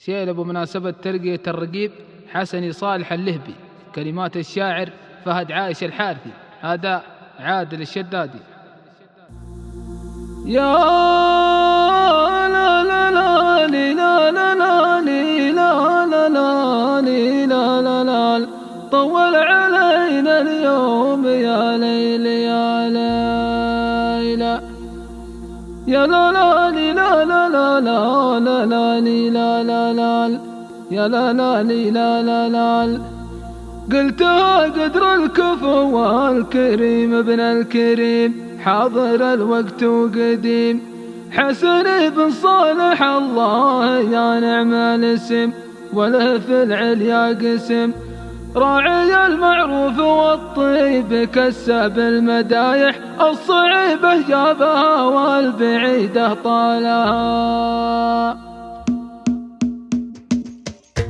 شيله بمناسبة ترقية الرقيب حسني صالح اللهبي، كلمات الشاعر فهد عايش الحارثي. هذا عادل الشدادي. يا لا لا لا لي لا لا لا لي لا لا لا لي لا لا لا طول علينا اليوم يا ليل يا ليلى يا لا لا لي لا لا لا لا لا لا لي لا لا لا يا لا لا لي لا لا لا قلتها قدر الكفو والكريم ابن الكريم حاضر الوقت وقديم حسن بن صالح الله يا نعم الاسم وله في العليا قسم راعي المعروف والطيب كسب المدايح الصعيبة جابها والبعيدة طالها.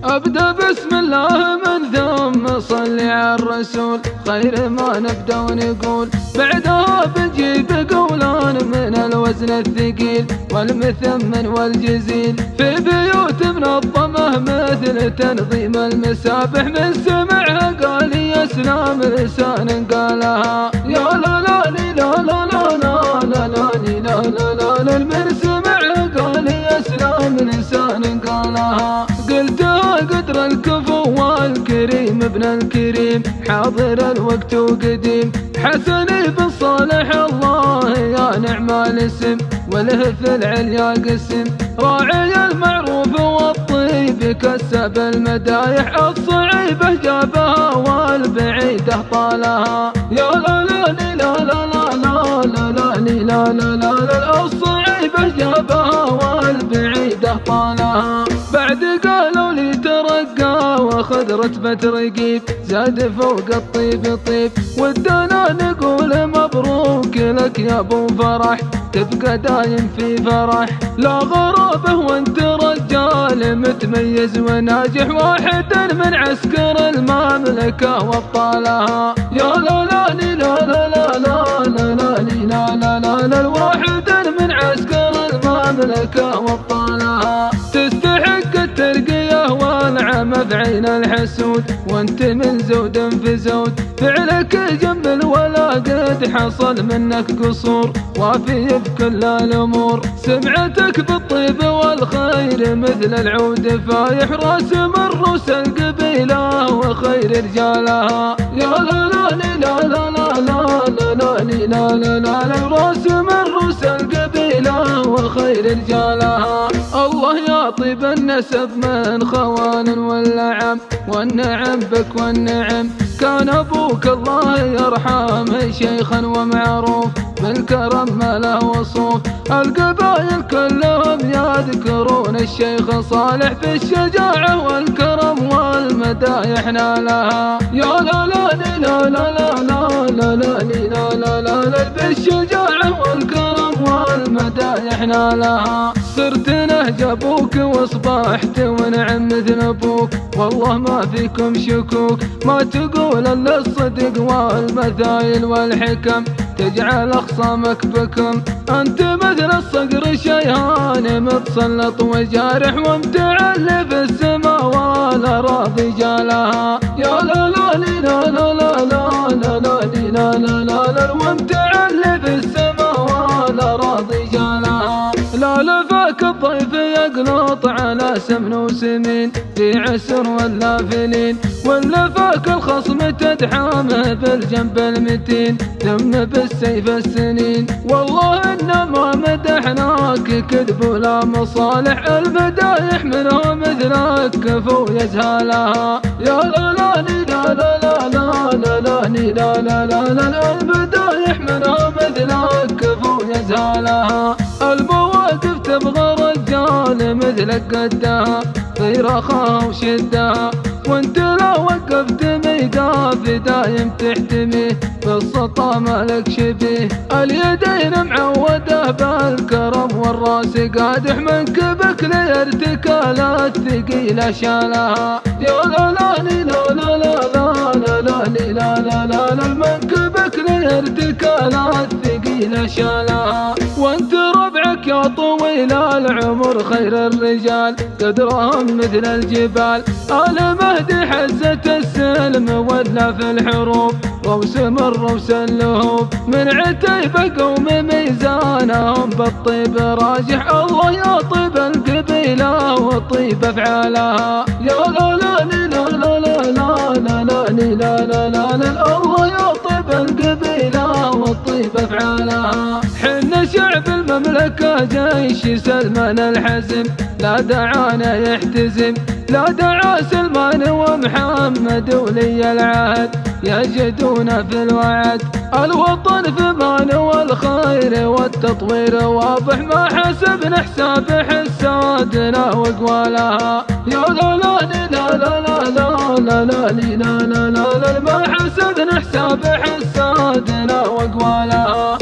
أبدأ بسم الله من ثم صلي على الرسول خير ما نبدأ ونقول بعدها بنجيب قولان من الوزن الثقيل والمثمن والجزيل في بيوت منظمة مثل تنظيم المسابح من سمعها قال يسلم لسان قالها يا لا لا لي لا لا لا لا لا لا لي لا لا لا لا من سمعها قال يسلم لسان قالها. قلتها قدر الكفو والكريم ابن الكريم حاضر الوقت وقديم حسن بن صالح الله يا نعم الاسم وله في العليا قسم راعي المعروف والطيب كسب المدايح الصعيبة جابها والبعيدة طالها يا لا لا لي لا لا لا لا لا لا لي لا لا لا لا الصعيبة جابها والبعيدة طالها. بعد قالوا لي ترقى واخذ رتبة رقيب زاد فوق الطيب طيب ودنا نقول مبروك لك يا ابو فرح تبقى دايم في فرح لا غرابة وانت رجال متميز وناجح واحد من عسكر المملكة وابطالها يا لا لا لي لا لا لا لا لا لا لي لا لا لا لا الواحد من عسكر المملكة وابطالها. تستحق الترقية والعمى بعين الحسود وانت من زود في زود فعلك جنب ولا قد حصل منك قصور وافي بكل الامور سمعتك بالطيب والخير مثل العود فايح راس من روس القبيلة وخير رجالها يا لا لا لي لا لا لا لا لا لا لي لا لا لا لا راس من روس القبيلة وخير رجالها. الله يا طيب النسب من خوان واللعم والنعم بك والنعم كان أبوك الله يرحمه شيخا ومعروف بالكرم ما له وصوف القبائل كلهم يذكرون الشيخ صالح في الشجاعة والكرم والمدايح نالها يا لا لا لي لا لا لا لا لا لا لي لا لا لا لا بالشجاعة والكرم والمدايح نالها. صرت نهج ابوك واصبحت ونعم مثل ابوك والله ما فيكم شكوك ما تقول الا الصدق والمثايل والحكم تجعل اخصامك بكم انت مثل الصقر شيهان متسلط وجارح ومتعلي في السماء والاراضي جالها يا لا لا لي لا لا لا لا لا لا لي لا لا لا لا ومتعلي في السماء والاراضي جالها. لا لفاك الضيف يقلط على سمن وسمين في عسر ولا فلين ولا فاك الخصم تدحامه بالجنب المتين ثم بالسيف السنين والله انما مدحناك كذب ولا مصالح المدايح منها مثلك كفو يزهالها يا لا لا لي لا لا لا لا لا لا لي لا لا لا لا المدايح منها مثلك كفو يزهالها. المواقف تبغى رجال مثلك قدها في رخاء وشدها وانت لو وقفت ميقاف دايم تحتميه بالسطا مالك شبيه اليدين معودة بالكرم والراس قادح منكبك لارتكالات ثقيلة شالها يا لا لا لي لا لا لا لا لا لا لا لا لا لا المنكبك الارتكالات ثقيلة شالها، وانت ربعك يا طويل العمر خير الرجال قدرهم مثل الجبال. آل مهدي حزة السلم ولا في الحروب روس من روس اللهوب، من عتيبة قوم ميزانهم بالطيب راجح. الله يا طيب القبيلة وطيب افعالها، يا لا لا لا لا لا لا لا لا لا لا لا الله يا طيب القبيلة وطيب افعالها. حنا شعب المملكة جيش سلمان الحزم، لا دعانا يحتزم، لا دعا سلمان ومحمد ولي العهد يجدون في الوعد. الوطن في مان والخير والتطوير واضح، ما حسبنا حساب حسادنا وقوالها، يا لا لا لا لا لا لا لا لا لا لا لا ما حسبنا حساب حسادنا وقوالها.